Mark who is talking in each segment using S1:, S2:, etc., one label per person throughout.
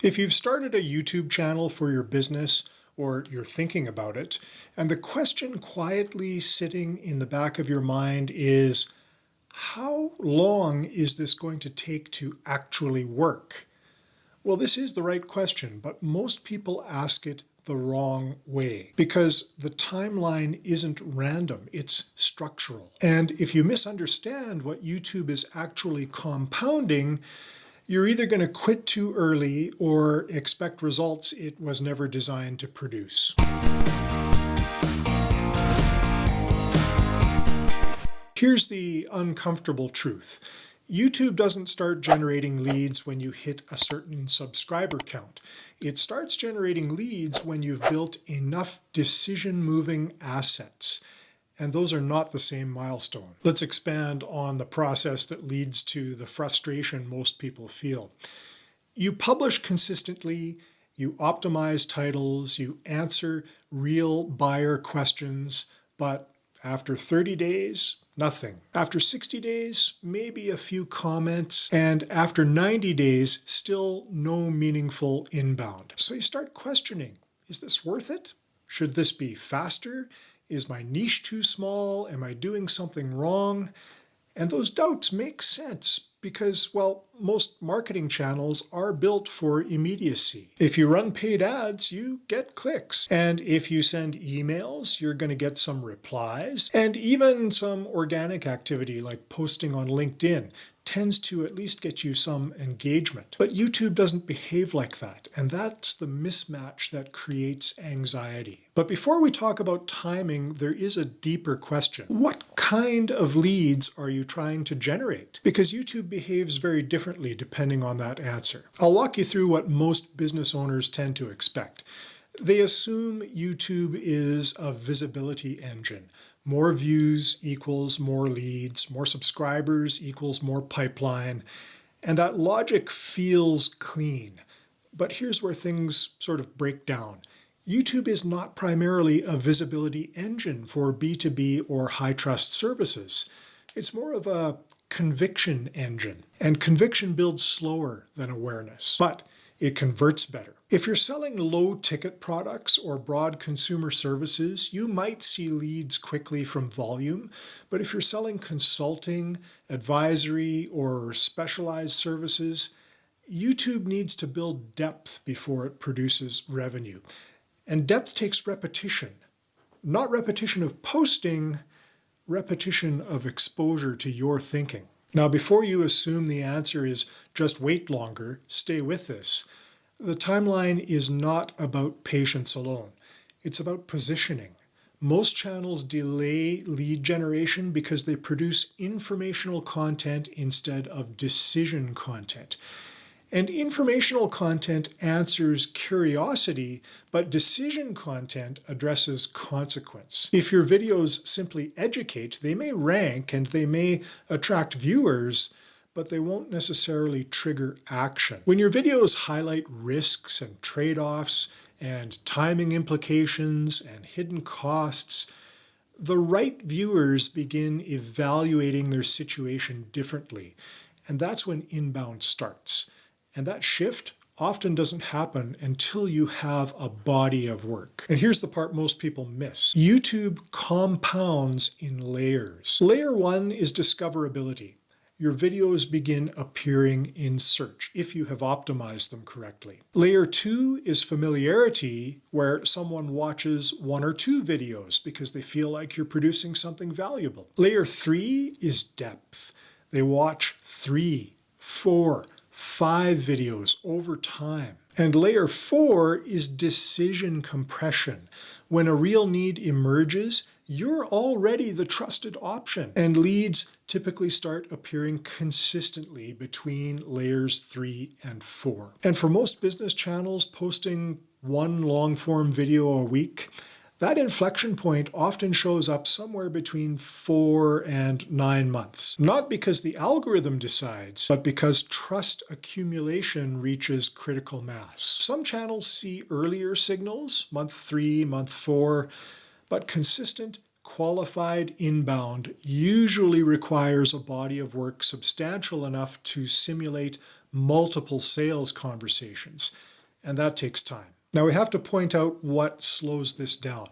S1: If you've started a YouTube channel for your business, or you're thinking about it, and the question quietly sitting in the back of your mind is, how long is this going to take to actually work? Well, this is the right question, but most people ask it the wrong way because the timeline isn't random, it's structural. And if you misunderstand what YouTube is actually compounding, you're either going to quit too early or expect results it was never designed to produce. Here's the uncomfortable truth. YouTube doesn't start generating leads when you hit a certain subscriber count. It starts generating leads when you've built enough decision-moving assets. And those are not the same milestone. Let's expand on the process that leads to the frustration most people feel. You publish consistently, you optimize titles, you answer real buyer questions, but after 30 days, nothing. After 60 days, maybe a few comments, and after 90 days, still no meaningful inbound. So you start questioning, is this worth it? Should this be faster? Is my niche too small? Am I doing something wrong? And those doubts make sense because, well, most marketing channels are built for immediacy. If you run paid ads, you get clicks. And if you send emails, you're going to get some replies. And even some organic activity like posting on LinkedIn tends to at least get you some engagement. But YouTube doesn't behave like that, and that's the mismatch that creates anxiety. But before we talk about timing, there is a deeper question. What kind of leads are you trying to generate? Because YouTube behaves very differently depending on that answer. I'll walk you through what most business owners tend to expect. They assume YouTube is a visibility engine. More views equals more leads, more subscribers equals more pipeline, and that logic feels clean. But here's where things sort of break down. YouTube is not primarily a visibility engine for B2B or high-trust services. It's more of a conviction engine, and conviction builds slower than awareness, but it converts better. If you're selling low-ticket products or broad consumer services, you might see leads quickly from volume. But if you're selling consulting, advisory, or specialized services, YouTube needs to build depth before it produces revenue. And depth takes repetition. Not repetition of posting, repetition of exposure to your thinking. Now, before you assume the answer is just wait longer, stay with this, the timeline is not about patience alone. It's about positioning. Most channels delay lead generation because they produce informational content instead of decision content. And informational content answers curiosity, but decision content addresses consequence. If your videos simply educate, they may rank and they may attract viewers, but they won't necessarily trigger action. When your videos highlight risks and trade-offs and timing implications and hidden costs, the right viewers begin evaluating their situation differently. And that's when inbound starts. And that shift often doesn't happen until you have a body of work. And here's the part most people miss. YouTube compounds in layers. Layer 1 is discoverability. Your videos begin appearing in search if you have optimized them correctly. Layer 2 is familiarity, where someone watches 1 or 2 videos because they feel like you're producing something valuable. Layer 3 is depth. They watch 3, 4, 5 videos over time. And layer 4 is decision compression. When a real need emerges, you're already the trusted option. And leads typically start appearing consistently between layers 3 and 4. And for most business channels posting 1 long-form video a week, that inflection point often shows up somewhere between 4 and 9 months. Not because the algorithm decides, but because trust accumulation reaches critical mass. Some channels see earlier signals, month 3, month 4, but consistent, qualified inbound usually requires a body of work substantial enough to simulate multiple sales conversations. and that takes time. Now we have to point out what slows this down,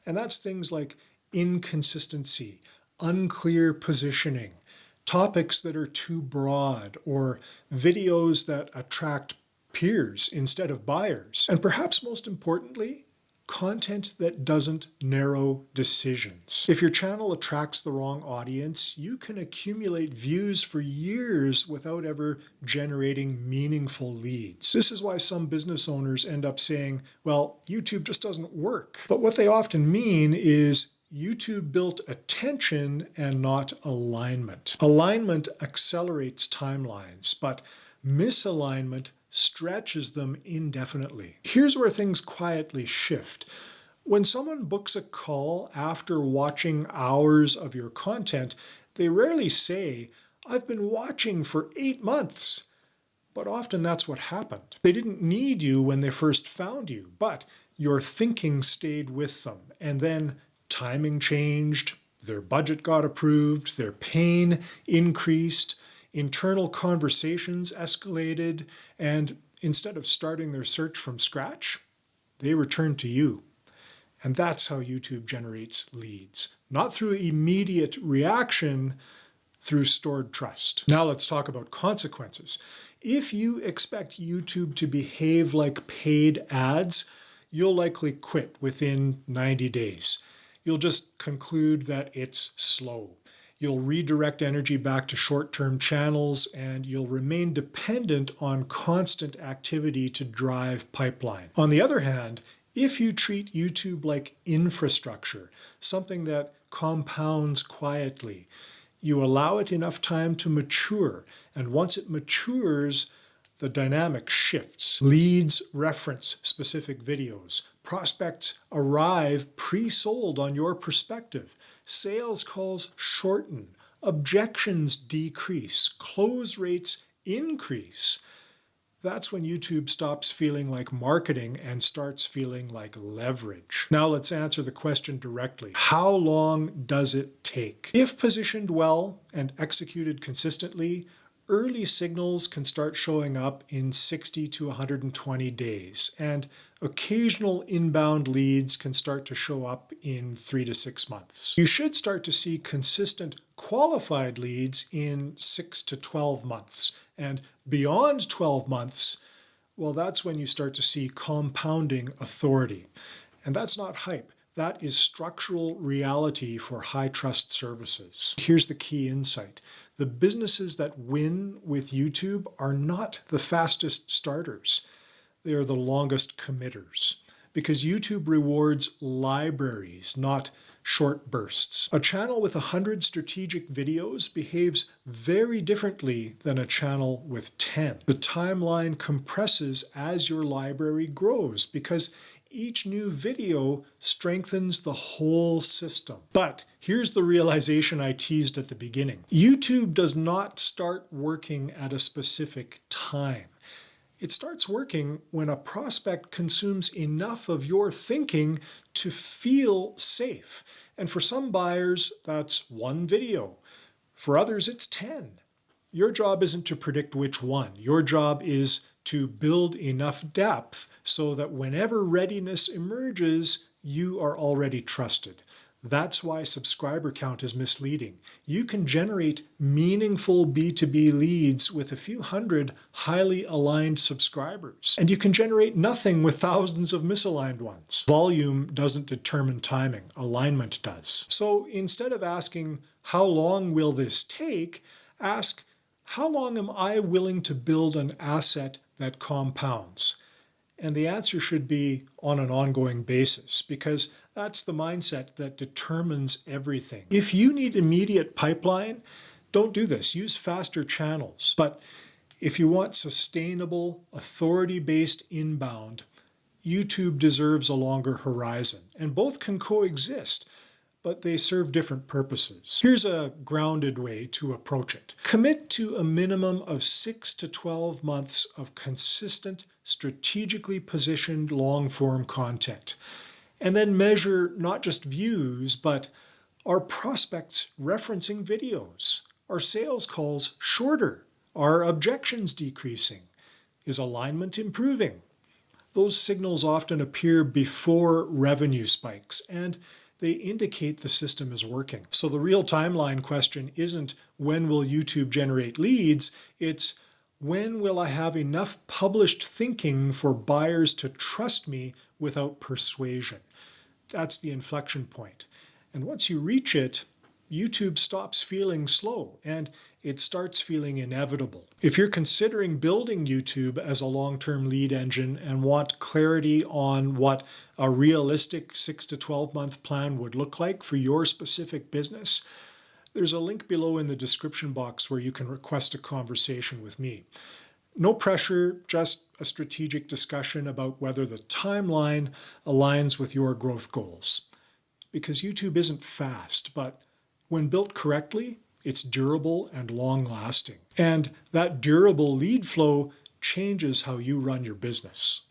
S1: and that's things like inconsistency, unclear positioning, topics that are too broad, or videos that attract peers instead of buyers, and perhaps most importantly, content that doesn't narrow decisions. If your channel attracts the wrong audience, you can accumulate views for years without ever generating meaningful leads. This is why some business owners end up saying, well, YouTube just doesn't work. But what they often mean is YouTube built attention and not alignment. Alignment accelerates timelines, but misalignment stretches them indefinitely. Here's where things quietly shift. When someone books a call after watching hours of your content, they rarely say, "I've been watching for 8 months." But often that's what happened. They didn't need you when they first found you, but your thinking stayed with them. And then timing changed, their budget got approved, their pain increased, internal conversations escalated, and instead of starting their search from scratch, they returned to you. And that's how YouTube generates leads. Not through immediate reaction, through stored trust. Now let's talk about consequences. If you expect YouTube to behave like paid ads, you'll likely quit within 90 days. You'll just conclude that it's slow. You'll redirect energy back to short-term channels, and you'll remain dependent on constant activity to drive pipeline. On the other hand, if you treat YouTube like infrastructure, something that compounds quietly, you allow it enough time to mature, and once it matures, the dynamic shifts. Leads reference specific videos. Prospects arrive pre-sold on your perspective. Sales calls shorten. Objections decrease. Close rates increase. That's when YouTube stops feeling like marketing and starts feeling like leverage. Now let's answer the question directly. How long does it take? If positioned well and executed consistently, early signals can start showing up in 60 to 120 days, and occasional inbound leads can start to show up in 3 to 6 months. You should start to see consistent qualified leads in 6 to 12 months, and beyond 12 months, well, that's when you start to see compounding authority. And that's not hype. That is structural reality for high-trust services. Here's the key insight. The businesses that win with YouTube are not the fastest starters. They are the longest committers, because YouTube rewards libraries, not short bursts. A channel with 100 strategic videos behaves very differently than a channel with 10. The timeline compresses as your library grows, because each new video strengthens the whole system. But here's the realization I teased at the beginning. YouTube does not start working at a specific time. It starts working when a prospect consumes enough of your thinking to feel safe. And for some buyers, that's 1 video. For others, it's 10. Your job isn't to predict which one. Your job is to build enough depth so that whenever readiness emerges, you are already trusted. That's why subscriber count is misleading. You can generate meaningful B2B leads with a few hundred highly aligned subscribers. And you can generate nothing with thousands of misaligned ones. Volume doesn't determine timing, alignment does. So instead of asking, how long will this take? Ask, how long am I willing to build an asset that compounds? And the answer should be on an ongoing basis, because that's the mindset that determines everything. If you need immediate pipeline, don't do this. Use faster channels. But if you want sustainable, authority-based inbound, YouTube deserves a longer horizon. And both can coexist, but they serve different purposes. Here's a grounded way to approach it. Commit to a minimum of 6 to 12 months of consistent, strategically positioned long-form content. And then measure not just views, but are prospects referencing videos? Are sales calls shorter? Are objections decreasing? Is alignment improving? Those signals often appear before revenue spikes, and they indicate the system is working. So the real timeline question isn't when will YouTube generate leads, it's when will I have enough published thinking for buyers to trust me without persuasion? That's the inflection point. And once you reach it, YouTube stops feeling slow and it starts feeling inevitable. If you're considering building YouTube as a long-term lead engine and want clarity on what a realistic 6 to 12 month plan would look like for your specific business, there's a link below in the description box where you can request a conversation with me. No pressure, just a strategic discussion about whether the timeline aligns with your growth goals. Because YouTube isn't fast, but when built correctly, it's durable and long-lasting. And that durable lead flow changes how you run your business.